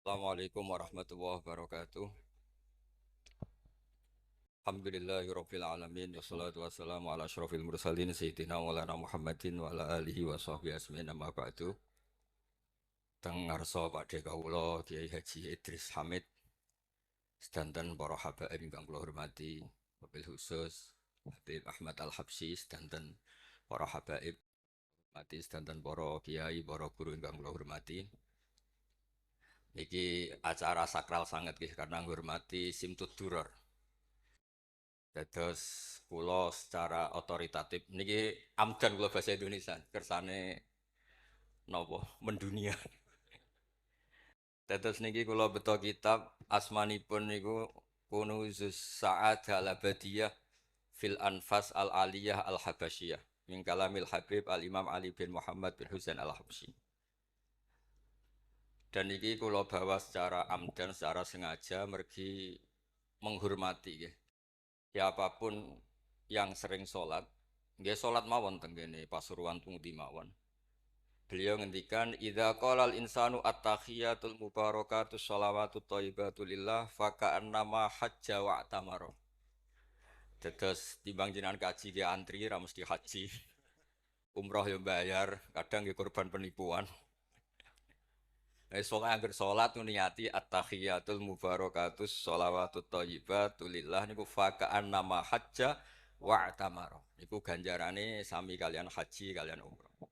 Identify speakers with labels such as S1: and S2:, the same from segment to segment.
S1: Assalamualaikum warahmatullahi wabarakatuh. Alhamdulillahirabbil alamin wassalatu wassalamu ala asyrofil mursalin sayyidina maulana Muhammadin wa ala alihi wa sahbihi asmin amma ba'du. Teng ngarsa Pakde kawula Kiai Haji Idris Hamid sedanten para habaib ingkang kula hormati, wabil khusus Habib Ahmad Al-Habsyi sedanten para habaib hormati sedanten para kiai, para guru ingkang kula hormati. Niki acara sakral sangat nggih karena ngurmati Simtud Duror. Dados kula secara otoritatif niki amdan kula bahasa Indonesia kersane napa mendunia. Dados niki kula beto kitab asmanipun niku Kunuzus Sa'adah Al-Abadiyah fil Anfas Al-Aliyah Al-Habasyiyah min kalamil Habib Al-Imam Ali bin Muhammad bin Husain Al-Habsyi. Dan niki kula bawa secara amdan secara sengaja mergi menghormati nggih. Siapapun yang sering sholat, nggih sholat mawon tenggene Pasuruan Tungti mawon. Beliau ngendikan idza qalal insanu at-tahiyatul mubarakatus sholawatut thayyibatu lillah fa ka'annama hajja wa tamaro. Dados timbang jenengan kaji ki antri ra mesti haji. Umroh yo bayar, kadang nggih korban penipuan. Soalnya angger sholat niati at-tahiyatul mubarakatus sholawatut thayyibatu lillah niku fa ka'annama hajja wa tamaro. Niku ganjarane sami kalian haji kalian umroh.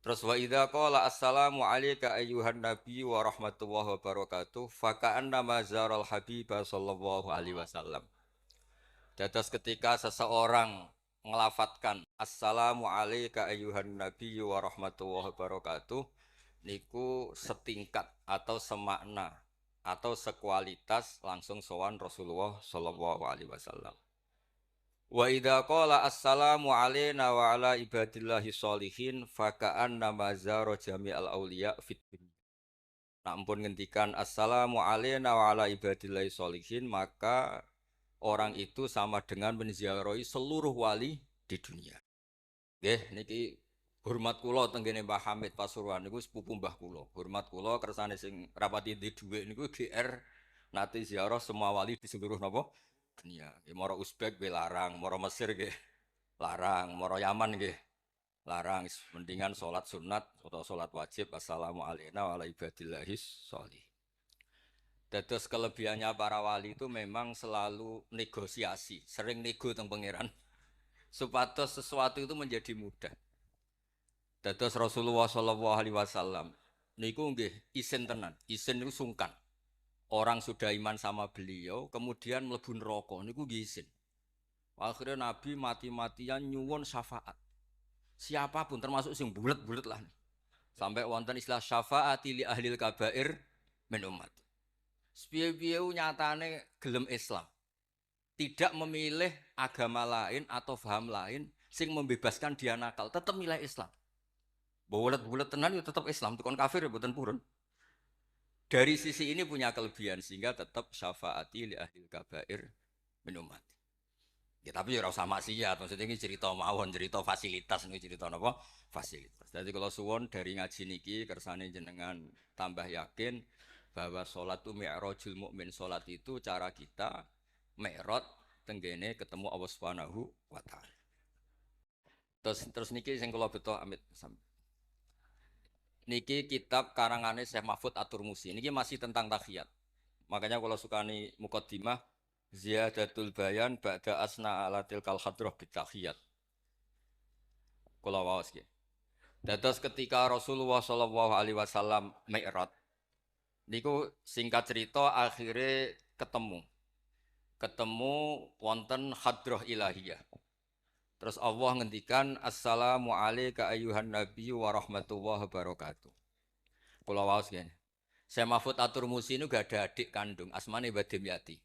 S1: Terus wa idza qala assalamu alayka ayyuhan nabi wa rahmatullahi wa barakatuh fa ka'annama zaral habiba sallallahu alaihi wasallam. Dados ketika seseorang ngelafatkan assalamu alayka ayyuhan nabi wa rahmatullahi wa barakatuh niku setingkat atau semakna atau sekualitas langsung sowan Rasulullah sallallahu alaihi wasallam. Wa idza qala assalamu alayna wa ala ibadillahi sholihin fa ka'anna mazara jami'al auliya fit dunya. Nah, ampun ngendikan assalamu alayna wa ala ibadillahi sholihin maka orang itu sama dengan menziarahi seluruh wali di dunia. Nggih niki hormat kula tenggene Mbah Hamid Pasuruan niku sepupu Mbah kula. Hormat kula kersane sing rapati di dhuwit niku GR nate ziarah semua wali di seluruh napa dunia. Nggih moro Uzbek nggih larang, moro Mesir nggih larang, moro Yaman nggih larang. Mendingan salat sunat atau salat wajib assalamu alayna wa ala ibadillahis sholih. Dados kelebihannya para wali itu memang selalu negosiasi, sering nego teng pangeran. Supados sesuatu itu menjadi mudah. Dados Rasulullah sallallahu alaihi wasallam niku nggih isin tenan, isin niku sungkan. Orang sudah iman sama beliau, kemudian mlebu neraka niku nggih isin. Akhirnya Nabi mati-matian nyuwun syafaat. Siapapun termasuk sing bulet-bulet lah. Sampai wonten istilah syafaati li ahlil kabair min umat. Sepiye-piye nyatane gelem Islam. Tidak memilih agama lain atau paham lain sing membebaskan dia nakal, tetap milih Islam. Bulet-bulet tenan ya tetap Islam, tukon kafir ya mboten purun. Dari sisi ini punya kelebihan sehingga tetap syafaati li ahlil kabair min umat. Ya tapi ya ora usah maksiat, maksudnya ini cerita mawon, cerita fasilitas ini cerita napa? Fasilitas. Jadi kalau suwon dari ngaji niki kersane jenengan tambah yakin bahwa sholat itu mi'rajul mukmin, sholat itu cara kita mi'raj tenggene ketemu Allah Subhanahu wa taala. Terus niki sing kula beto amit niki kitab karangane Syekh Mahfud At-Turmusi. Niki masih tentang tahiyat. Makanya kalau sukani muqaddimah ziyadatul bayan ba'da asna ala tilkal hadrah bitahiyat. Kula waos nggih. Dados ketika Rasulullah sallallahu alaihi wasallam mi'raj niku singkat cerita akhirnya ketemu wonten hadrah ilahiyah. Terus Allah ngendikan assalamu alayka ayyuhan nabi wa rahmatullahi wabarakatuh. Kula waos nggih. Saya Mahfud At-Turmusi niku gak ada adik kandung asmane Badimyati.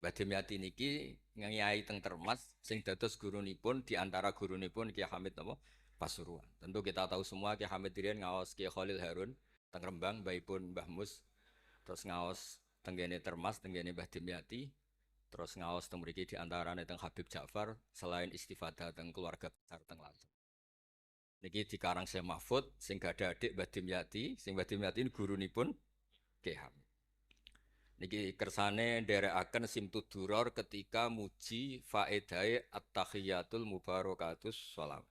S1: Badimyati niki ngiyai teng Termas sing dados gurunipun di antara gurunipun Ki Hamid napa Pasuruan. Tentu kita tahu semua Ki Hamid riyen ngaos Ki Khalil Harun teng Rembang mbaipun Mbah Mus. Terus ngaos tenggene Termas tenggene Mbah Dimyati. Terus ngaos teng mriki di antarane teng Habib Ja'far selain istifadah teng keluarga besar teng Lampung. Niki dikarang Syekh Mahfud sing gada adik Mbah Dimyati, sing Mbah Dimyati ini gurunipun Ki Hamid. Niki kersane nderekaken Simtud Duror ketika muji faedahe at-tahiyatul mubarakatus sholawat.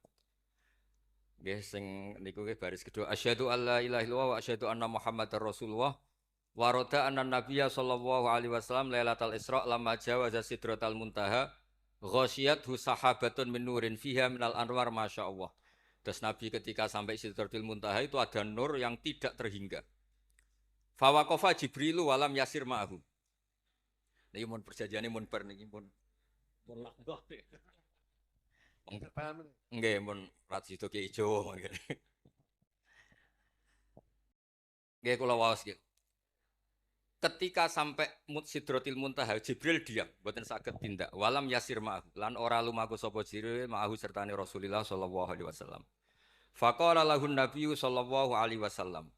S1: Nggih sing niku nggih baris kedua asyhadu alla ilaha illallah wa asyhadu anna muhammadar rasulullah wa rada anna nabiyya sallallahu alaihi wasallam lailatul isra lamma jawaza sidratal muntaha ghasyiyathu sahabatun min nurin fiha minal anwar masyaallah. Terus Nabi ketika sampai Sidratul Muntaha itu ada nur yang tidak terhingga. Fawaqafa Jibrilu walam yasir ma'ahu. Niki mun perjanjiane mun bar niki mun lakbah. Nggih mun rat sido ki ijo mangke. Nggih kula waos nggih. Ketika sampai Sidratil Muntaha Jibril diam, mboten saged tindak. Walam yasir ma'ahu lan ora lumaku sapa Jibril ma'ahu sertane Rasulullah sallallahu alaihi wasallam. Faqala lahun nabiyyu sallallahu alaihi wasallam.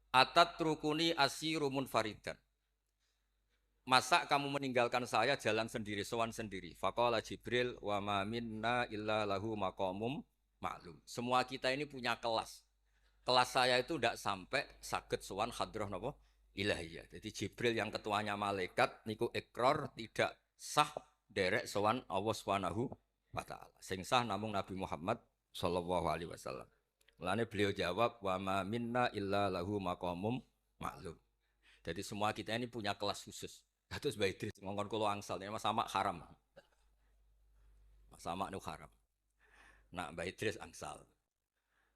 S1: Atat rukuni asiru munfaridan. Masa kamu meninggalkan saya jalan sendiri, sowan sendiri. Faqala Jibril wa ma minna illa lahu maqamum ma'lum. Semua kita ini punya kelas. Kelas saya itu tidak sampai saged sowan hadrah napa? Ilahiyah. Jadi Jibril yang ketuanya malaikat niku ikrar tidak sah derek sowan Allah Subhanahu wa taala. Sing sah namung Nabi Muhammad sallallahu alaihi wasallam. Mulane beliau jawab wa ma minna illa lahu maqamum ma'lum. Jadi semua kita ini punya kelas khusus. Terus Mbak Idris ngongkon kula angsal ini sama haram. Sama nu haram. Nah Mbak Idris angsal.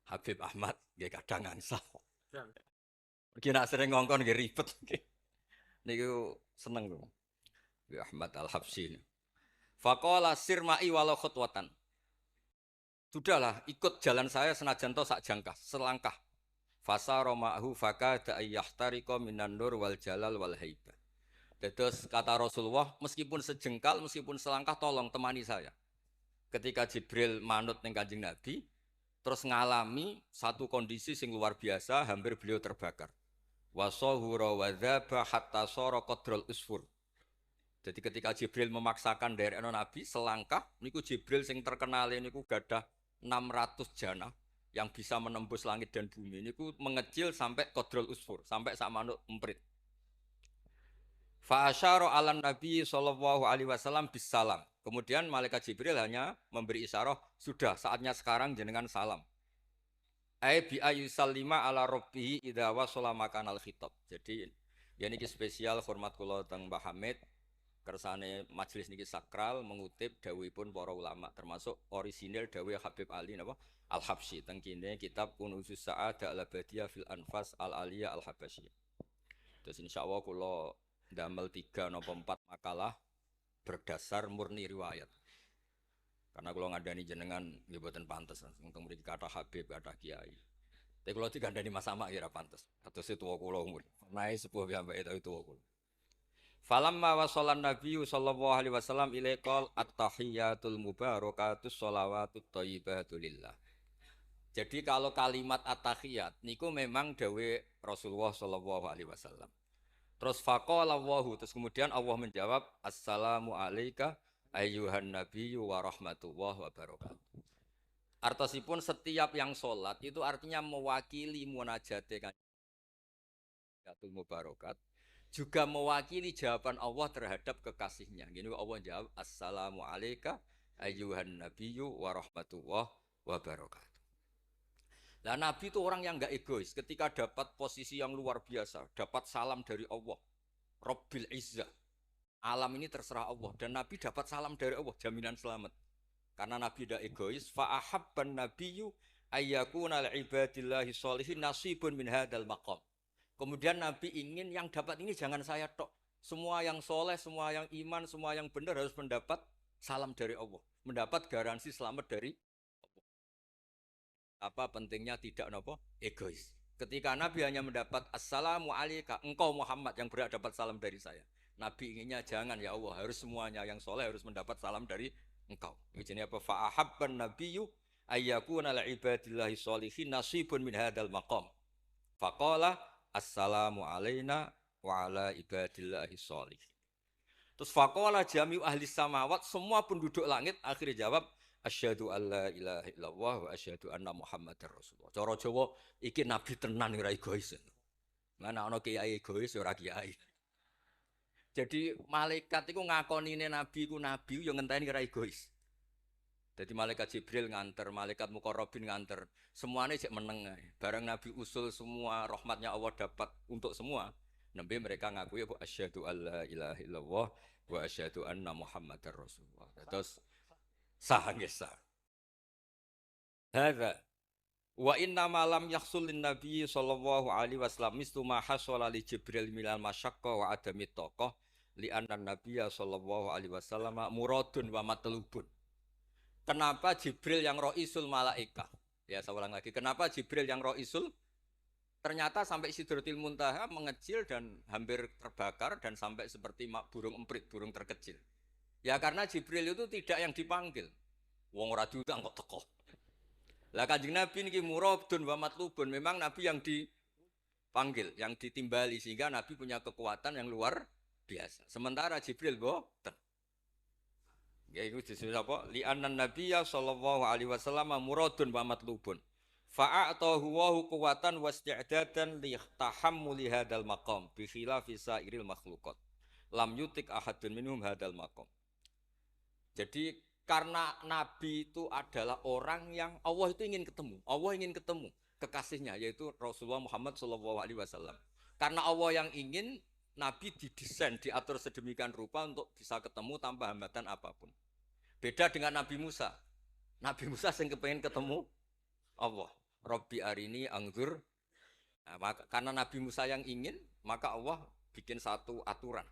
S1: Habib Ahmad nggih kadang angsal. Iki nak sering ngongkon nggih ribet. Niku seneng lho. Mbak Ahmad Al-Habsyi. Faqala sirma'i walau khutwatan. Sudahlah, ikut jalan saya senajan to sak jangkah, selangkah. Fasa roma'hu fakada ayyahtariqa minan nur wal jalal wal haibah. Terus kata Rasulullah, meskipun sejengkal, meskipun selangkah, tolong temani saya. Ketika Jibril manut ning Kanjeng Nabi, terus ngalami satu kondisi sing luar biasa, hampir beliau terbakar. Wasahura wadzaba hatta sara qadrul usfur. Jadi ketika Jibril memaksakan derekno Nabi selangkah, niku Jibril sing terkenal niku gadah 600 jana yang bisa menembus langit dan bumi. Niku mengecil sampai qadrul usfur, sampai sak manuk emprit. Fa asyara 'alan Nabi sallallahu alaihi wasallam bisalam. Kemudian malaikat Jibril hanya memberi isyarat, sudah saatnya sekarang jenengan salam. Ai bi ayyusallima ala rabbih idza wasala makanal khitab. Jadi ya niki spesial hormat kula teng Mbah Hamid. Kersane majelis niki sakral mengutip dawuhipun para ulama termasuk orisinil dawuh Habib Ali napa Al-Habsyi teng kene kitab Kunuzus Sa'adah Al-Abadiyah fil Anfas Al-Aliyah Al-Habasyiyah. Terus insyaallah kula ndamel 3 napa 4 makalah berdasar murni riwayat. Karena kula ngandani jenengan nggih boten pantes teng mriki kathah Habib kathah kiai. Tapi kula digandani Mas Sama ya ora pantes. Atose tuwa kula umur. Nae sepuh piyambake tapi tuwa kula. Falamma wasallan nabiyyu sallallahu alaihi wasallam ilaikal at-tahiyatul mubarakatus sholawatut thayyibatu lillah. Jadi kalau kalimat at-tahiyat niku memang dawe Rasulullah sallallahu alaihi wasallam. Terus faqala Allahu terus kemudian Allah menjawab assalamu alayka ayyuhan nabiyyu wa rahmatullahi wa barakatuh. Artosipun setiap yang sholat itu artinya mewakili munajate kanjeng mubarakat. Juga mewakili jawaban Allah terhadap kekasihnya. Gini Allah jawab assalamu alayka ayyuhan nabiyyu wa rahmatullahi wa barakatuh. Nah Nabi itu orang yang enggak egois. Ketika dapat posisi yang luar biasa, dapat salam dari Allah, Rabbil Izzah, alam ini terserah Allah. Dan Nabi dapat salam dari Allah, jaminan selamat. Karena Nabi tidak egois. Fa'ahabban nabiyyu ayyakuna li'ibadillahi sholihin nasibun min hadal maqam. Kemudian Nabi ingin yang dapat ini jangan saya tok. Semua yang soleh, semua yang iman, semua yang benar harus mendapat salam dari Allah. Mendapat garansi selamat dari Allah. Apa pentingnya tidak nopo egois. Ketika Nabi hanya mendapat assalamu alayka, engkau Muhammad yang berhak dapat salam dari saya. Nabi inginnya jangan ya Allah, harus semuanya yang soleh harus mendapat salam dari engkau. Ini apa? Fa'ahabban nabiyyu ayyakuna li'ibadillahi sholihin nasibun min hadal maqam. Faqala assalamu alayna wa ala ibadillahi sholih. Terus faqala jami'u ahli samawat, semua penduduk langit akhirnya jawab Asyhadu alla ilaha illallah wa asyhadu anna Muhammadar Rasulullah. Cara Jawa iki nabi tenan ora egois. Mana ana kiai egois ora kiai. Jadi malaikat iku ngakonine nabi iku nabi yo ngenteni ora egois. Jadi malaikat Jibril nganter, malaikat Muqarrabin nganter, semuanya cek meneng ae. Bareng Nabi usul semua rahmatnya Allah dapat untuk semua. Nabi mereka ngakui bahwa asyhadu alla ilaha illallah wa asyhadu anna Muhammadar Rasulullah. Terus sah nggih sah. Hadza wa inna ma lam yahsul lin nabi sallallahu alaihi wasallam mislu ma hasala li Jibril minal masyaqqa wa adami taqah li anna nabiyya sallallahu alaihi wasallam muradun wa matlubun. Kenapa Jibril yang roisul malaika? Ya saya ulang lagi. Kenapa Jibril yang roisul? Ternyata sampai Sidratil Muntaha mengecil dan hampir terbakar dan sampai seperti burung emprit, burung terkecil. Ya karena Jibril itu tidak yang dipanggil. Wong ora diundang kok teko. Lah Kanjeng Nabi niki muradun wa matlubun. Memang Nabi yang dipanggil, yang ditimbali sehingga Nabi punya kekuatan yang luar biasa. Sementara Jibril boten. Ya itu disebut apa? Li annan nabiyya sallallahu alaihi wasallam muradun wa matlubun. Fa'atahu wa quwwatan wasti'dadan li tahammuli hadzal maqam bi khilafi sairil makhluqat. Lam yutik ahadun minhum hadzal maqam. Jadi karena nabi itu adalah orang yang Allah itu ingin ketemu. Allah ingin ketemu kekasihnya yaitu Rasulullah Muhammad sallallahu alaihi wasallam. Karena Allah yang ingin Nabi didesain, diatur sedemikian rupa untuk bisa ketemu tanpa hambatan apapun. Beda dengan Nabi Musa. Nabi Musa yang kepengen ketemu Allah. Rabbi arini anggur. Nah, karena Nabi Musa yang ingin, maka Allah bikin satu aturan.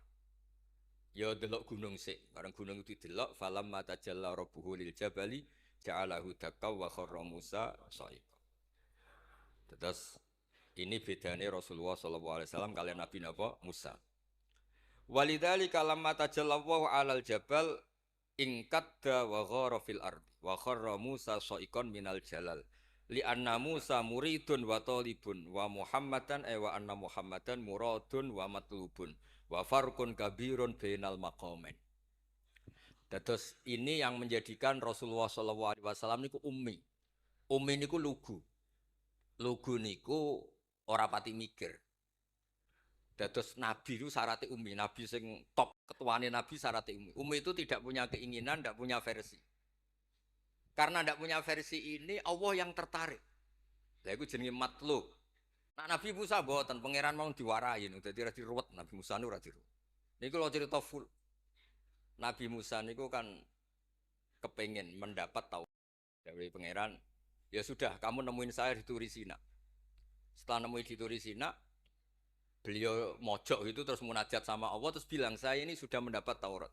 S1: Ya delok gunung sik. Bareng gunung itu delok, falamma tajalla rabbuhu lil jabali ja'alahu dakka wa kharra Musa sha'iqa. Terus ini bedanya Rasulullah SAW kalian Nabi Musa. Walidzalika lamma tajallallahu 'alal jabal ingkadda wa ghara fil ardi wa kharra Musa sha'iqan minal jalal. Li anna Musa muridun wa talibun wa Muhammadan wa anna Muhammadan muradun wa matlubun wa farqun kabirun bainal maqamain. Terus ini yang menjadikan Rasulullah SAW niku ummi. Ummi niku lugu. Lugu niku ora pati mikir. Dados nabi itu syaratnya ummi, nabi sing top ketuane nabi syaratnya ummi. Ummi itu tidak punya keinginan, tidak punya versi. Karena tidak punya versi ini Allah yang tertarik. Lah iku jenenge matlub. Nah Nabi Musa mboten pangeran mau diwarai dadi ora diruwet Nabi Musa niku ora diruwet. Niku lho cerita full. Nabi Musa niku kan kepengen mendapat tahu dari pangeran. Ya sudah, kamu nemuin saya di Turi Sina. Setelah nemuin di Turi Sina, beliau mojok itu terus munajat sama Allah terus bilang saya ini sudah mendapat Taurat.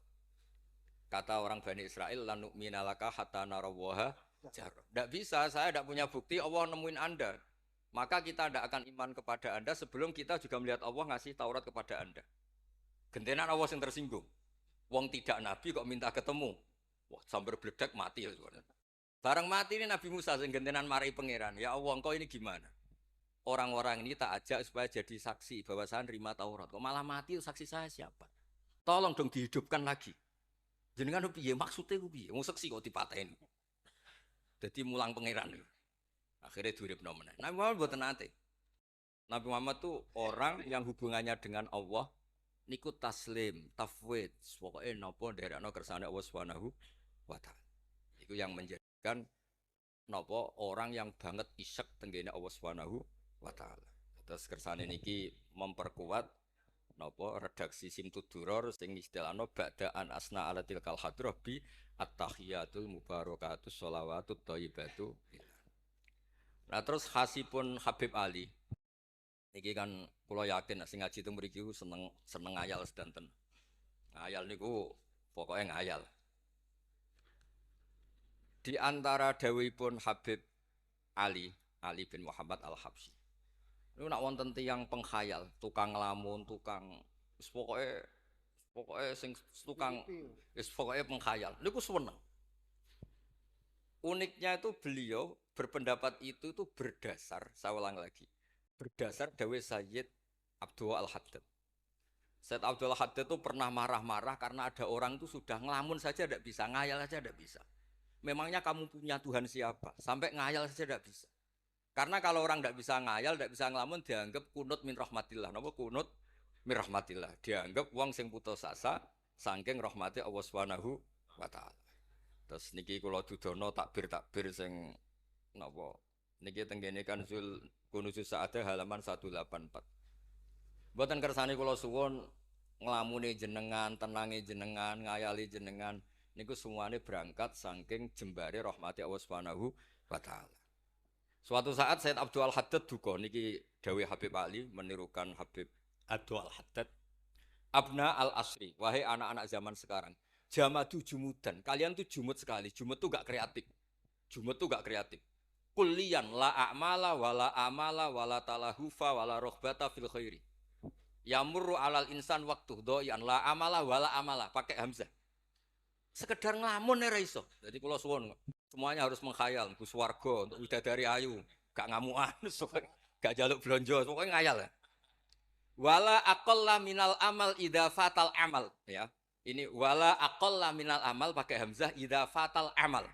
S1: Kata orang Bani Israel, la nu'mina laka hatta narawaha jar. Tidak bisa, saya tidak punya bukti Allah nemuin Anda. Maka kita tidak akan iman kepada Anda sebelum kita juga melihat Allah ngasih Taurat kepada Anda. Gentenan Allah yang tersinggung. Wong tidak Nabi kok minta ketemu. Wah, sambar bledek mati ya. Bareng mati ini Nabi Musa sing gentenan marahi pangeran. Ya Allah, engkau ini gimana? Orang-orang ini tak ajak supaya jadi saksi bahwa saya nerima Taurat. Kok malah mati saksi saya siapa? Tolong dong dihidupkan lagi. Jenengan piye maksudnya ku piye? Wong saksi kok dipateni. Dadi mulang pangeran. Akhirnya diuripno meneh. Nabi Muhammad mboten nate. Nabi Muhammad tuh orang yang hubungannya dengan Allah niku taslim, tafwid. Pokoke napa nderekno kersane Allah Subhanahu wa taala. Itu yang menjadikan napa orang yang banget isyek tenggene Allah Subhanahu wa taala. Terus kersane niki memperkuat napa redaksi Simtud Duror sing istilahno ba'da an asna ala tilkal hadrah bi at-tahiyatul mubarakatus sholawatut thayyibatu. Nah terus khasipun Habib Ali niki kan kula yakin sing ngaji teng mriki seneng ngayal sedanten. Ngayal niku pokoke ngayal. Di antara dawuhipun Habib Ali bin Muhammad Al-Habsyi. Niku nak wonten tiyang penghayal, tukang nglamun, tukang wis pokoke sing tukang wis pokoke penghayal. Niku seneng. Uniknya itu beliau berpendapat itu berdasar, saya ulang lagi. Berdasar dawuh Sayyid Abdul Al-Haddad. Sayyid Abdul Al-Haddad itu pernah marah-marah karena ada orang itu sudah ngelamun saja tidak bisa, ngayal saja tidak bisa. memangnya kamu punya Tuhan siapa? Sampai ngayal saja tidak bisa. Karena kalau orang tidak bisa ngayal, tidak bisa ngelamun, dianggap kunut min rahmatillah. Napa kunut min rahmatillah? Dianggap wong sing putus asa saking rahmati Allah Subhanahu wa taala. Terus niki kula dudono takbir sing napa? Niki tenggene Kanzul Kunuzul Sa'adah halaman 184. Mboten kersane kula suwun nglamune jenengan, tenange jenengan, ngayali jenengan niku semuanya berangkat saking jembare rahmati Allah Subhanahu wa taala. Suatu saat Said Abdul Haddad duka niki dawuh Habib Ali menirukan Habib Abdul Haddad. Abna al asri, wahai anak-anak zaman sekarang, jamadu jumudan. Kalian tuh jumut sekali. Jumut tuh gak kreatif. Jumut tuh gak kreatif. Kullian la a'mala wala amala wala talahufa wala rohbata fil khairi. Yamurru alal insan waktu doyan la amala wala amala pakai hamzah. Sekedar ngelamun ya iso. Jadi kalau suwon semuanya harus menghayal, Gus Wargo untuk widadari ayu, gak ngamuan, gak jaluk blonjo, pokoknya ngayal ya. Wala aqalla minal amal idza fatal amal ya. Ini wala aqalla minal amal pakai hamzah idza fatal amal.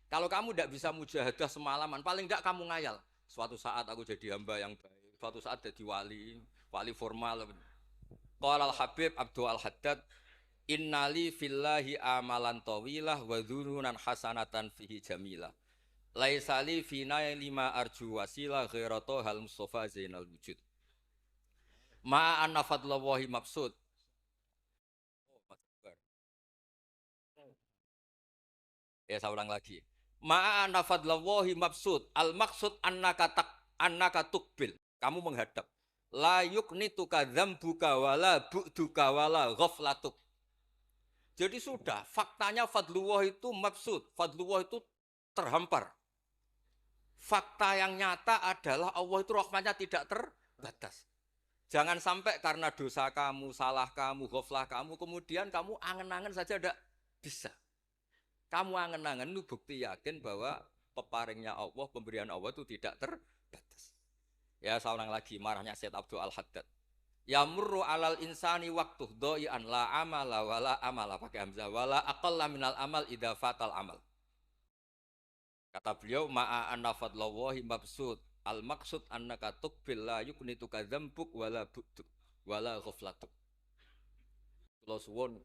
S1: Kalau kamu tidak bisa mujahadah semalaman, paling tidak kamu ngayal. Suatu saat aku jadi hamba yang baik, suatu saat jadi wali formal. Qala al-Habib Abdul Haddad, innali fillahi amalan tawilah wa dhununan hasanatan fihi jamilah. Laisali fina lima arju wasilah ghairata hal mustafa zainal wujud. Ma anna fadlallahi mabsud. Ya saya ulang lagi. Ma anna fadlallahi mabsud. Al maksud annaka tukbil. Kamu menghadap. La yuknituka dzambuka wala bu'duka wala ghaflatuk. Jadi sudah, faktanya fadlullah itu mabsud. Fadlullah itu terhampar. Fakta yang nyata adalah Allah itu rahmatnya tidak terbatas. Jangan sampai karena dosa kamu, salah kamu, ghaflah kamu, kemudian kamu angen-angen saja tidak bisa. Kamu angen-angen itu bukti yakin bahwa peparingnya Allah, pemberian Allah itu tidak terbatas. Ya, saya ulang lagi marahnya Said Abdul Haddad. Yamurru alal insani waktu doi'an la amala wala amala pakai hamzah wala aqalla minal amal idza fatal amal. Kata beliau ma'a anna fadlallahi mabsud. Al maksud annaka tuqbil la yuknituka dzambuk wala bu'duk wala ghaflatuk. Kula suwun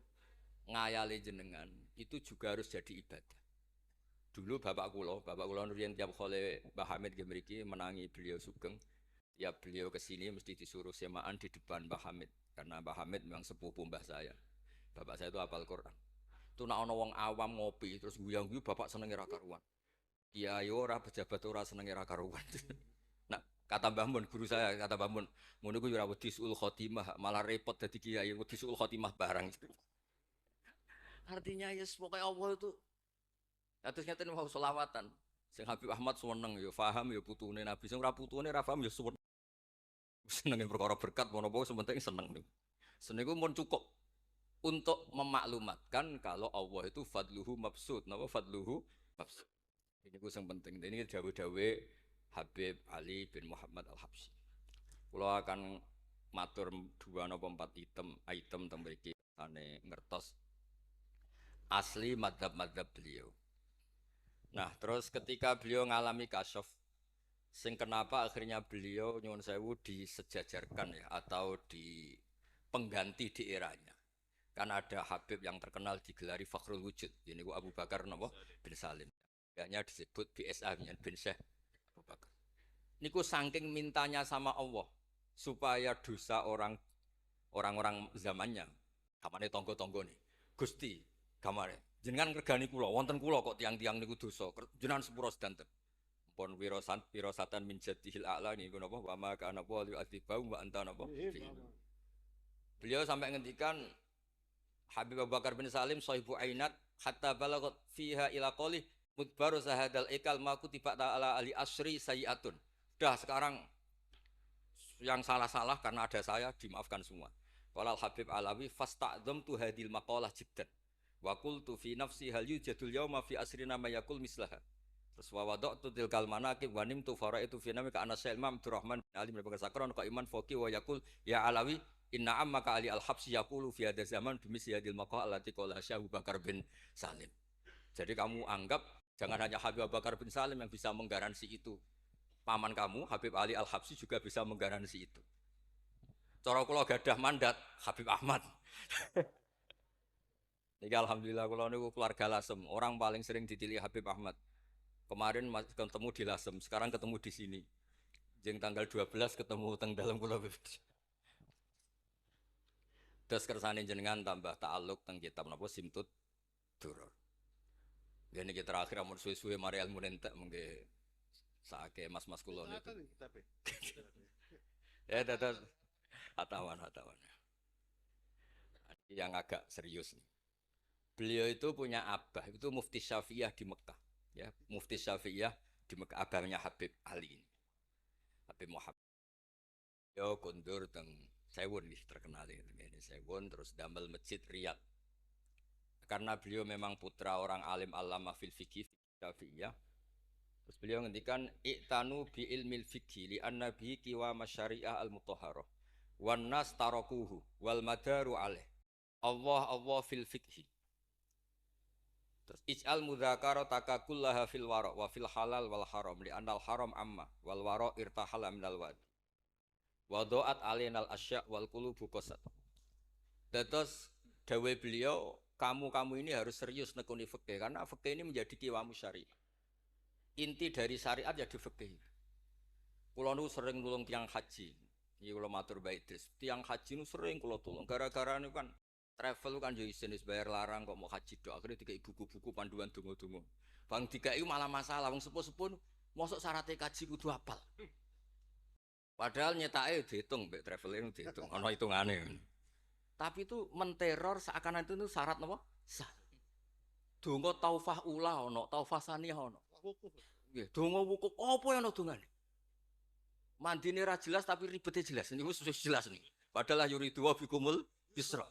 S1: ngayali jenengan itu juga harus jadi ibadah. Dulu bapak kula riyen tiap kali Mbah Hamid nggih mriki menangi beliau sugeng. Ya beliau kesini mesti disuruh semaan di depan Mbah Hamid karena Mbah Hamid memang sepupu mbah saya. Bapak saya itu hafal Quran. Itu nak ono wong awam ngopi terus guyang-guyu bapak senenge ra karuan. Iya yo ora pejabat ora senenge ra karuan. Nah, kata Mbah Mun guru saya, kata Mbah Mun, ngono ku yo ora wedi suul khotimah, malah repot dadi kiai wedi suul khotimah barang. Artinya ya pokoke Allah itu terus ngeten mau selawatan. Sing Habib Ahmad seneng yo paham yo putune Nabi sing ora putune ra paham yo suwen. Senenge perkara berkat menapa sementing seneng niku. Seneng iku mun cukup untuk memaklumatkan kalau Allah itu fadluhu mabsud. Napa fadluhu mabsud. Ini ku sing penting. Ini dawuh-dawuh Habib Ali bin Muhammad Al-Habsyi. Kula akan matur 2 napa 4 item teng mriki ane ngertos asli madzhab-madzhab beliau. Nah, terus ketika beliau ngalami kasyaf, sing kenapa akhirnya beliau nyuwun sewu disejajarkan ya atau di pengganti di eranya. Kan ada Habib yang terkenal digelari Fakhrul Wujud. Ini Abu Bakar napa bin Salim. Hanya disebut BSA bin Syekh Abu Bakar. Niku saking mintanya sama Allah supaya dosa orang-orang zamannya, kamane tonggo-tonggo nih. Gusti, kamane jenengan ngregani kula, wonten kula kok tiang-tiang niku dosa. Jenengan sepura sedanten. Pun wirosatan min jadihil a'la niku napa wa ma kana wa yu'adzibahum wa anta napa. Beliau sampai ngendikan Habib Abu Bakar bin Salim sahibu ainat hatta balagat fiha ila qali mudbaru sahadal ikal ma kutiba ta'ala ali asri sayiatun. Dah sekarang yang salah-salah karena ada saya dimaafkan semua. Qala Habib Alawi fasta'dzamtu hadil maqalah jiddan. Wa qultu fi nafsi hal yujadul yauma fi asrina ma yaqul mislaha. Terus wa wada'tu tilkal manaqib wa nimtu faraitu fi namika ana Syekh Imam Abdurrahman bin Ali bin Bakar Sakron ka iman foki wa yaqul ya Alawi inna ammaka Ali al-Habsyi yaqulu fi hadzal zaman bimisli hadil maqal allati qala Syekh Abu Bakar bin Salim. Jadi kamu anggap Jangan hanya Habib Abu Bakar bin Salim yang bisa menggaransi itu. Paman kamu Habib Ali Al-Habsyi juga bisa menggaransi itu. Cara kula gadah mandat Habib Ahmad. Niki alhamdulillah kula niku keluarga Lasem, orang paling sering ditilik Habib Ahmad. Kemarin ketemu di Lasem, sekarang ketemu di sini. Jeng tanggal 12 ketemu teng dalam kula. Terus kersane jenengan tambah ta'aluk teng kitab napa Simtud Duror. Ya niki terakhir amun suwe-suwe mari ilmu entek mengke sake mas-mas kula niku. Ya dados hatawan. Yang agak serius nih. Beliau itu punya abah, itu Mufti Syafi'iyah di Mekah. Ya, Mufti Syafi'iyah di Mekah, abahnya Habib Ali ini. Habib Muhammad. Beliau kondur teng Sewon nih terkenal ini Sewon terus damel masjid Riyadh. Karena beliau memang putra orang alim alama fil fikih Syafi'iyah. Terus beliau ngendikan i'tanu bi ilmil fikhi li anna bi qiwa masyari'ah al mutahharah wan nas tarakuhu wal madaru alaih. Allah fil fikhi. Terus ij'al mudzakara takakullaha fil wara wa fil halal wal haram li anal haram amma wal wara irtahala minal wadi. Wa do'at alainal asya' wal qulubu qasat. Terus dawuh beliau, kamu ini harus serius nekuni fikih karena fikih ini menjadi kiwamu syariah. Inti dari syariat ya di fikih. Kula nu sering nulung tiang haji. Iki kula matur bae tiang haji nu sering kula tulung gara-gara niku kan travel kan yo isin wis bayar larang kok mau haji tok. Akhire dikai buku-buku panduan donga-donga. Bang dikai malah masalah wong sepuh-sepuh mosok syaratnya kaji kudu apal. Padahal nyetake diitung mbek traveler diitung ana hitungane. Tapi itu menteror seakan itu syarat napa? Sah. Donga taufah ula ana, taufah saniyah ana. Nggih, donga wukuf apa yang ana dongane? Mandine ra jelas tapi ribete jelas. Niku wis jelas nih. Padahal yuridu wa bikumul yusra.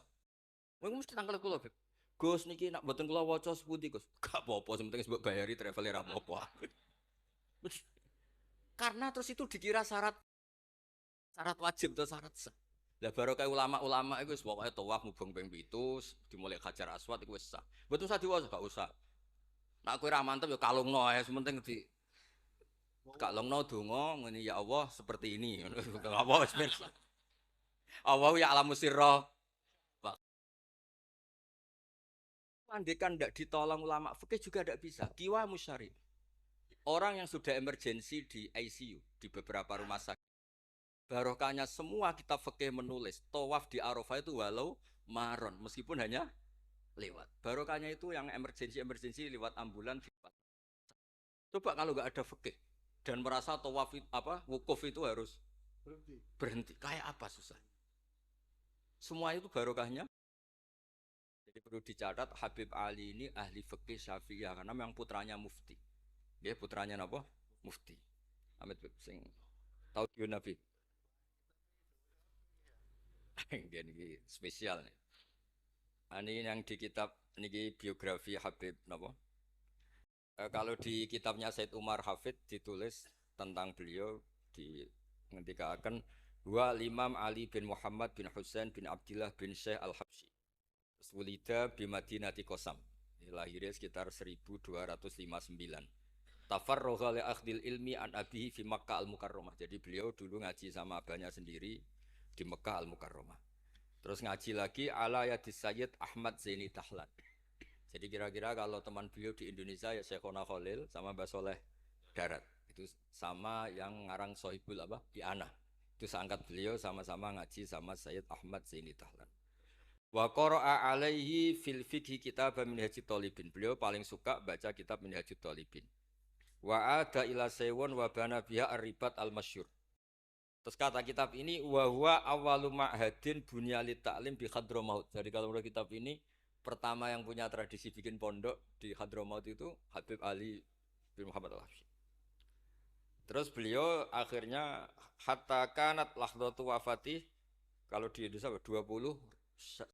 S1: Wong mesti tangkel kula, Beb. Gus niki nak mboten kula waca sepundi, Gus. Gak apa-apa, sing penting mbok bayari traveler apa-apa. Karena terus itu dikira syarat wajib atau syarat sah. Lah baru kayak ulama-ulama itu pokoknya tawaf mubeng ping 7 dimulai Hajar Aswad iku wis sah. Mboten usah diwaca, gak usah. Nak kowe ra mantep ya kalungno ae, sementing di kalungno donga ngene ya Allah seperti ini. Apa wis pirsa. Allah ya alamu sirra. Andekan tidak ditolong ulama fikih juga tidak bisa. Kiwa musyari. Orang yang sudah emergensi di ICU di beberapa rumah sakit. Barokahnya semua kitab fikih menulis tawaf di Arafah itu walau maron meskipun hanya lewat. Barokahnya itu yang emergensi lewat ambulan. Coba kalau nggak ada fikih dan merasa tawaf wukuf itu harus berhenti. Kayak apa susah? Semua itu barokahnya. Jadi perlu dicatat Habib Ali ini ahli fikih Syafi'iyah karena memang putranya mufti. Dia putranya apa? Mufti. Amit sing tahu dia Nabi. Ini spesial nih. Ini yang di kitab ini biografi Habib napa? Kalau di kitabnya Said Umar Hafid ditulis tentang beliau di ngendikaken wa Imam Ali bin Muhammad bin Husain bin Abdullah bin Syekh Al-Habsyi. Wulida bi Madinati Qasam. Lahirnya sekitar 1259. Tafarragha li akhdil ilmi an abihi fi Makkah Al-Mukarramah. Jadi beliau dulu ngaji sama abahnya sendiri di Mekah Al-Mukarramah. Terus ngaji lagi ala yadis Sayyid Ahmad Zaini Dahlan. Jadi kira-kira kalau teman beliau di Indonesia ya Syekhona Khalil sama Mbah Soleh Darat. Itu sama yang ngarang Sohibul Iana. Itu seangkat beliau sama-sama ngaji sama Sayyid Ahmad Zaini Dahlan. Wa qara'a alaihi fil fiqhi kitab Minhajut Thalibin. Beliau paling suka baca kitab Minhajut Thalibin. Wa ada ila Sewon wa bana biha ar-ribat al-masyhur. Terus kata kitab ini wa huwa awwalu ma'hadin bunya lit ta'lim bi Hadramaut. Jadi kalau menurut kitab ini pertama yang punya tradisi bikin pondok di Hadramaut itu Habib Ali bin Muhammad Al-Habsyi. Terus beliau akhirnya hatta kanat lahdatu wafati kalau di Indonesia 20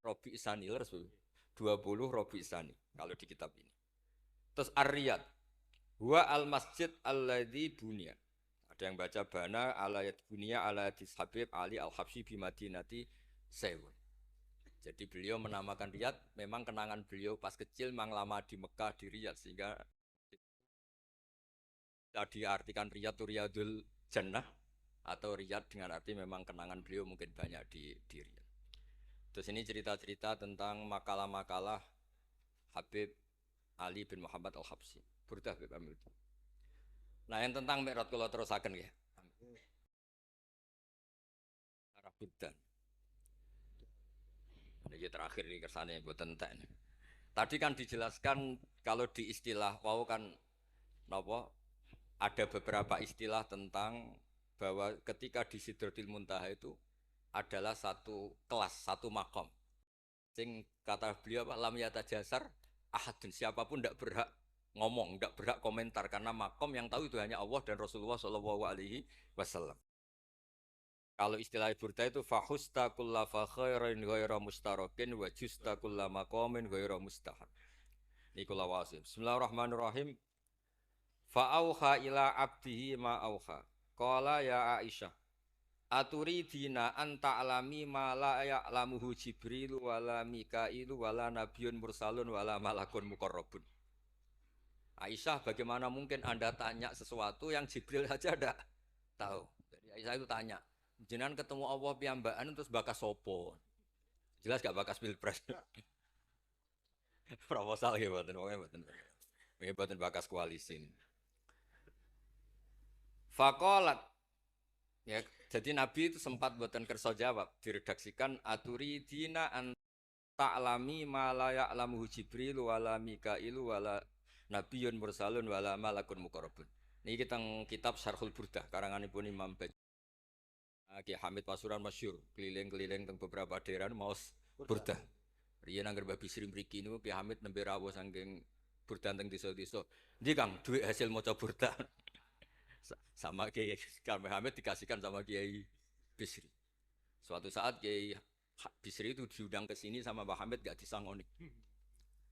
S1: Robi Isani 20 Robi Isani kalau di kitab ini. Terus Ar-Riyad huwa al-masjid alladzi bunya. Ada yang baca bana alayat bunya ala Habib Ali Al-Habsyi bi Madinati Sewon. Jadi beliau menamakan Riyadh memang kenangan beliau pas kecil memang lama di Mekah di Riyadh sehingga Tadi artikan riyad itu riyadul jannah atau riyad dengan arti memang kenangan beliau mungkin banyak di Riyadh. Terus ini cerita-cerita tentang makalah-makalah Habib Ali bin Muhammad Al-Habsyi. Burdah Habib Amil. Nah, yang tentang Mi'raj kula terusaken nggih. Arah Burdah. Ini terakhir ini kersane mboten entek. Tadi kan dijelaskan kalau di istilah wau kan napa ada beberapa istilah tentang bahwa ketika di Sidratil Muntaha itu adalah satu kelas, satu makom. Sing kata beliau apa lam yata jasar ahadun siapapun tidak berhak ngomong, tidak berhak komentar karena makom yang tahu itu hanya Allah dan Rasulullah Shallallahu Alaihi Wasallam. Kalau istilah burda itu fahusta kulla fa khairin ghaira mustarokin wa justa kulla maqamin ghaira mustahab. Nikulah wasim. Bismillahirrahmanirrahim. Fa'auha ila abdihi ma auha. Qala ya Aisyah. Aturidina anta alami ma la ya'lamuhu Jibril wala Mikailu wala nabiyyun mursalun wala malakun muqarrabun. Aisyah, bagaimana mungkin Anda tanya sesuatu yang Jibril saja tidak tahu. Jadi Aisyah itu tanya, jenengan ketemu Allah piyambakan terus bakas sopo. Jelas gak bakas pilpres. Proposal ya mboten, mboten bakas koalisi. Faqalat ya, jadi Nabi itu sempat buatan kerso jawab, diredaksikan aturi dina an ta'lami ma la ya'lamuhu Jibril wala Mikailu wala nabiyyun mursalun wala malakun muqarrabun. Niki kita kitab Syarhul Burdah karanganipun Imam Bajuri. Ki Hamid Pasuruan masyhur, keliling-keliling teng beberapa daerah maos Burdah. Riyen angger Mbah Bisri mriki niku Ki Hamid nembe rawuh saking Burdah teng desa-desa. Ndi Kang, duit hasil maca Burdah. Sama Kiai Mbah Hamid dikasihkan sama Kiai Bisri. Suatu saat Kiai Bisri itu diundang ke sini sama Mbah Hamid gak disangoni.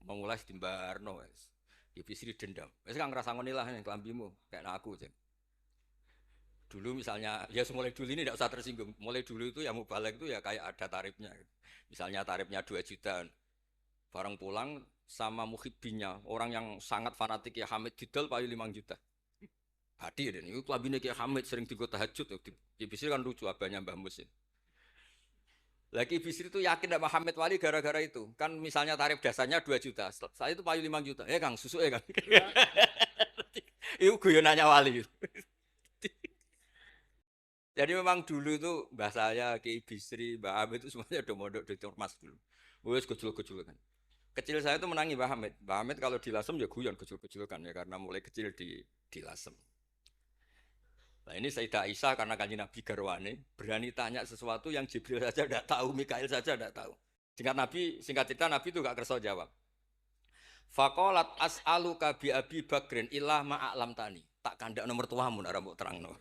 S1: Mengulas di Mbarno wes. Kiai Bisri dendam. Wes Kang ngrasangoni lah yang kelambimu kayak aku jen. Dulu misalnya ya mulai dulu ini tidak usah tersinggung. Mulai dulu itu ya mubalek itu ya kayak ada tarifnya. Misalnya tarifnya 2 juta. Barang pulang sama muhibbinya, orang yang sangat fanatik ya Hamid didol payu 5 juta. Hati dan itu kelabine Kiai Hamid sering digo tahajud. Kiai Bisri kan lucu abahnya Mbah Musin. Lagi Bisri itu yakin sama Hamid Wali gara-gara itu. Kan misalnya tarif dasarnya 2 juta. Saya itu payu 5 juta. Kang, susu Kang. Itu guyonannya Wali. Jadi memang dulu itu mbah saya, Kiai Bisri, Mbah Hamid itu semuanya udah mondok di Ormas dulu. Wes kecil-kecil kan. Kecil saya itu menangi Mbah Hamid. Mbah Hamid kalau di Lasem ya guyon kecil-kecil kan ya karena mulai kecil di Lasem. Nah ini Sayyidah Aisyah karena kanjeng Nabi garwane berani tanya sesuatu yang Jibril saja tidak tahu, Mikail saja tidak tahu. Singkat cerita Nabi itu gak kerso jawab. Faqalat as'aluka bi Abi Bakrin illah ma'alam tani. Tak kandak nomor tuamu nek mbok terangno.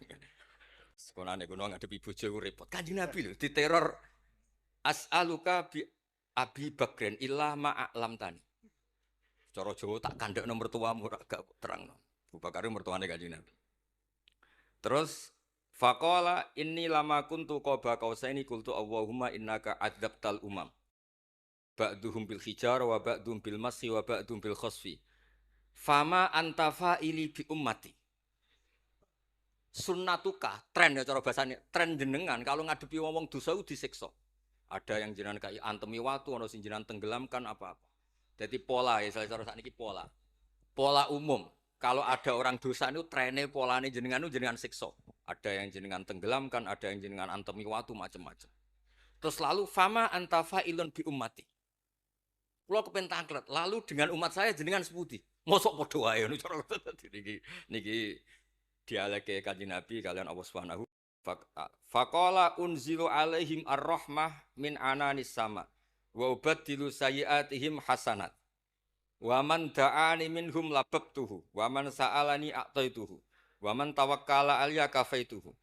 S1: Sekolahane kuno ngadepi bojo repot. Kanjeng Nabi lho diteror as'aluka bi Abi Bakrin illah ma'alam tani. Cara Jawa tak kandak nomor tuamu gak terangno. Abu Bakar mertuane kanjeng Nabi. Terus faqala inni lama kuntu qaba qausaini qultu Allahumma innaka adzabtal umam. Ba'duhum bil hijar wa ba'dhum bil masi wa ba'dhum bil khasfi. Fama anta fa'ili bi ummati. Sunnatuka, tren ya cara bahasanya, tren jenengan kalau ngadepi wong dosa disiksa. Ada yang jenengan kayak antemi watu, ana sing jenengan tenggelamkan apa-apa. Jadi pola ya cara sakniki pola. Pola umum. Kalau ada orang dosa itu trennya polanya jenengan itu jenengan sikso. Ada yang jenengan tenggelamkan, ada yang jenengan antemi watu macam-macam. Terus lalu fama antafa ilun bi ummati. Kulo kepen tanglet, lalu dengan umat saya jenengan seputi. Mosok padha wae ngono niki dialeke Kanjeng Nabi kalian Allah Subhanahu faqala unzilu alaihim ar-rahmah min ananis sama wa ubaddilu sayyiatihim hasanat. Wa man da'ani minhum lababtuhu wa man sa'alani a'taituhu wa man tawakkala alayya kafaituhu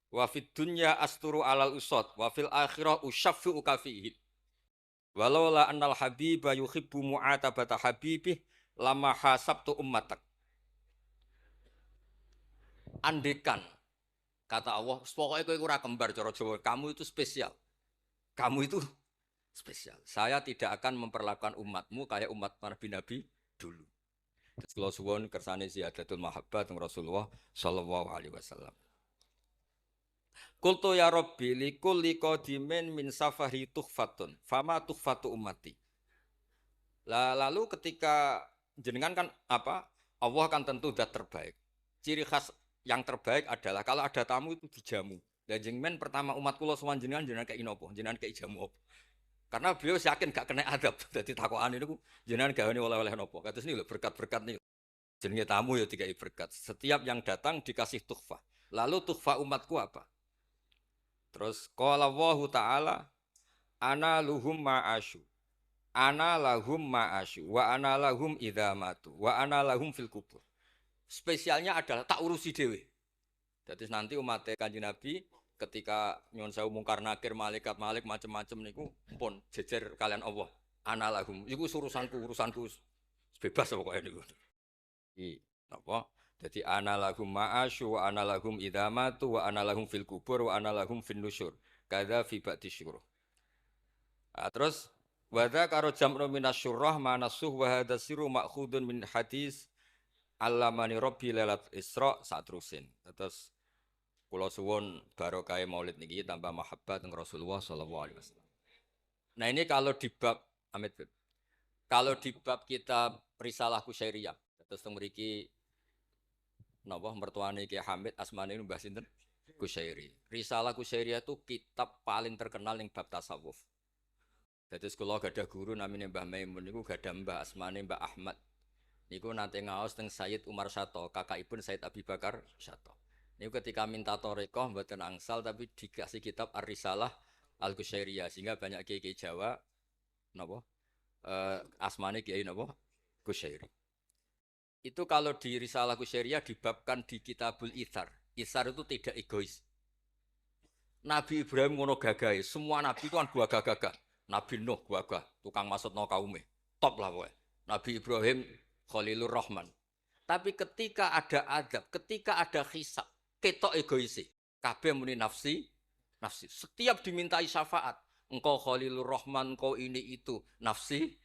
S1: wa fid dunya asturu alal usad wa fil akhirah usyaffi'u kafihi walaula annal habiba yuhibbu mu'atabata habibih lama hasabtu ummatak. Andekan kata Allah pokoknya kowe ora kembar cara Jawa, kamu itu spesial, kamu itu spesial. Saya tidak akan memperlakukan umatmu kayak umat Nabi-Nabi dulu. Kula suwun kersane ziyadatul mahabbah teng Rasulullah sallallahu alaihi wasallam. Qultu ya Rabbi likulli qadimin min safari tuhfatun fama tuhfatu ummati. Lalu ketika jenengan kan apa? Allah kan tentu zat terbaik. Ciri khas yang terbaik adalah kalau ada tamu itu dijamu. Dan jenengan pertama umat kula sowan jenengan kayak inopo, jenengan kayak jamu apa? Karena beliau yakin gak kena adab. Jadi takokan itu jenengan gawe oleh-oleh nopo. Kados ini lho berkat-berkat nih. Jenenge tamu ya dikai berkat. Setiap yang datang dikasih tuhfah. Lalu tuhfah umatku apa? Terus qala Allahu taala ana luhum ma'asyu. Ana lahum ma'asyu wa ana lahum idza matu wa ana lahum fil kubur. Spesialnya adalah tak urusi dewe. Jadi nanti umat Kanjeng Nabi ketika nyuwun sewu mungkar nakir malaikat malik macam-macam niku pun jejer kalian Allah. Ana lahum iku urusanku bebas pokoke niku. Iki napa? Jadi ana lahum ma'asyu wa ana lahum idza matu wa ana lahum fil kubur wa ana lahum fin nusyur. Kadza fi ba'di syuruh. Terus wadza karo jam'u minasyurrah manasuh wa hadza siru ma'khudun min hadis allamani rabbi lailat isra satrusin. Terus kula suwun barokah maulid niki tambah mahabbah teng Rasulullah sallallahu alaihi wasallam. Nah ini kalau di bab Amit kalau di bab kitab Risalah Kusyairiyah terus teng mriki napa mertuane Ki Hamid asmane Mbah sinten Kusyairi. Risalah Kusyairiyah itu kitab paling terkenal ning bab tasawuf. Jadi sekolah gadah guru namanya Mbah Maimun niku gadah Mbah asmane Mbah Ahmad. Niku nate ngaos teng Sayyid Umar Sato, kakakipun Sayyid Abi Bakar Sato. Niku ketika minta thariqah mboten angsal tapi dikasih kitab Ar-Risalah Al-Kusyairiyah sehingga banyak kiai Jawa napa asmane kiai napa Kusyairi. Itu kalau di Risalah Kusyairiyah dibabkan di Kitabul Itsar. Itsar itu tidak egois. Nabi Ibrahim ngono gagahe, semua nabi itu kan gua gagah. Nabi Nuh gagah, tukang maksudno kaume. Top lah kowe. Nabi Ibrahim Khalilur Rahman. Tapi ketika ada adab, ketika ada hisab, ketok egoisi. Kabeh muni nafsi. Setiap dimintai syafaat, engkau Khalilur Rahman, engkau ini itu, nafsi.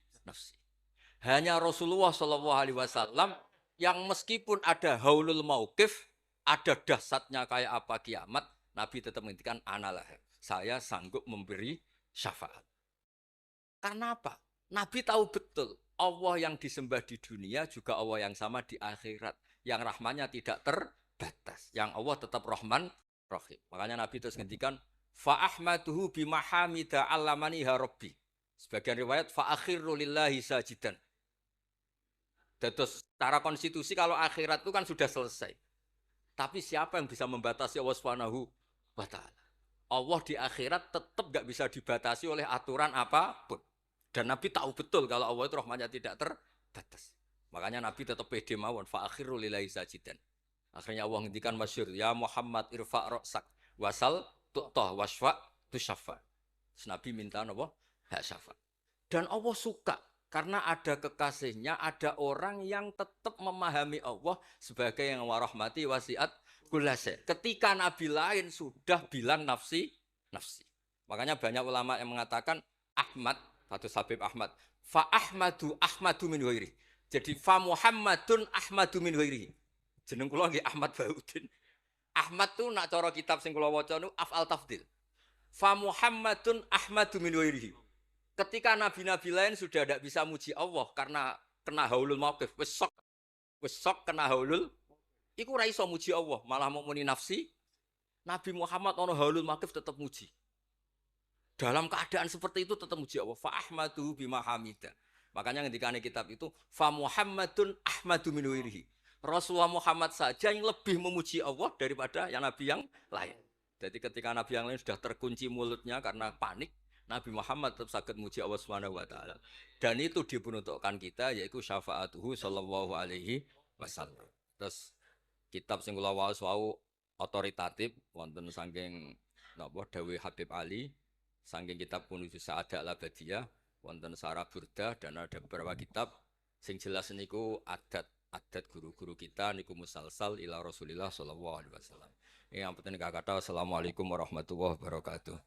S1: Hanya Rasulullah Shallallahu alaihi wasallam yang meskipun ada haulul mauqif, ada dahsyatnya kayak apa kiamat, Nabi tetap menghentikan analah. Saya sanggup memberi syafaat. Karena apa? Nabi tahu betul Allah yang disembah di dunia juga Allah yang sama di akhirat. Yang rahmannya tidak terbatas. Yang Allah tetap Rahman Rahim. Makanya Nabi terus ngendikan fa ahmaduhu bimahamida allamani ha rabbi. Sebagian riwayat fa akhiru lillahi sajidan. Terus secara konstitusi kalau akhirat itu kan sudah selesai. Tapi siapa yang bisa membatasi Allah Subhanahu wa taala? Allah di akhirat tetap gak bisa dibatasi oleh aturan apapun. Dan Nabi tahu betul kalau Allah itu rahmatnya tidak terbatas. Makanya Nabi tetap pede mawon fa akhiru lillahi sajidan. Akhirnya Allah ngendikan masyhur ya Muhammad irfa' ra'sak wasal tu'tah wasfa' tusaffa. Nabi minta napa? Hak syafaat. Dan Allah suka karena ada kekasihnya, ada orang yang tetap memahami Allah sebagai yang warahmati wasiat kulase. Ketika Nabi lain sudah bilang nafsi. Makanya banyak ulama yang mengatakan Ahmad, Fatus Habib Ahmad, fa Ahmadu min ghairi. Jadi fa Muhammadun Ahmadu min ghairi. Jeneng kula nggih Ahmad Baudin. Ahmad tuh nak cara kitab sing kula waca niku af'al tafdil. Fa Muhammadun Ahmadu min ghairihi. Ketika nabi-nabi lain sudah tidak bisa muji Allah karena kena haulul mauqif, wis sok kena haulul, iku ora iso muji Allah, malah mau muni nafsi. Nabi Muhammad ono haulul mauqif tetap muji. Dalam keadaan seperti itu tetap muji Allah. Fa ahmadu bima hamida. Makanya ngendikane kitab itu fa Muhammadun Ahmadu min ghairihi. Rasulullah Muhammad saja yang lebih memuji Allah daripada yang nabi yang lain. Jadi ketika nabi yang lain sudah terkunci mulutnya karena panik, Nabi Muhammad tetap sakit muji Allah Subhanahu wa taala. Dan itu diperuntukkan kita yaitu syafaatuhu sallallahu alaihi wasallam. Terus kitab sing kula waos wau otoritatif wonten saking napa dawuh Habib Ali, saking kitab Kunuzus Sa'adah Al-Abadiyah, wonten Sarah Burdah dan ada beberapa kitab sing jelas niku adat guru-guru kita niku musalsal ila Rasulillah sallallahu alaihi wasallam. Yang penting kata assalamualaikum warahmatullahi wabarakatuh.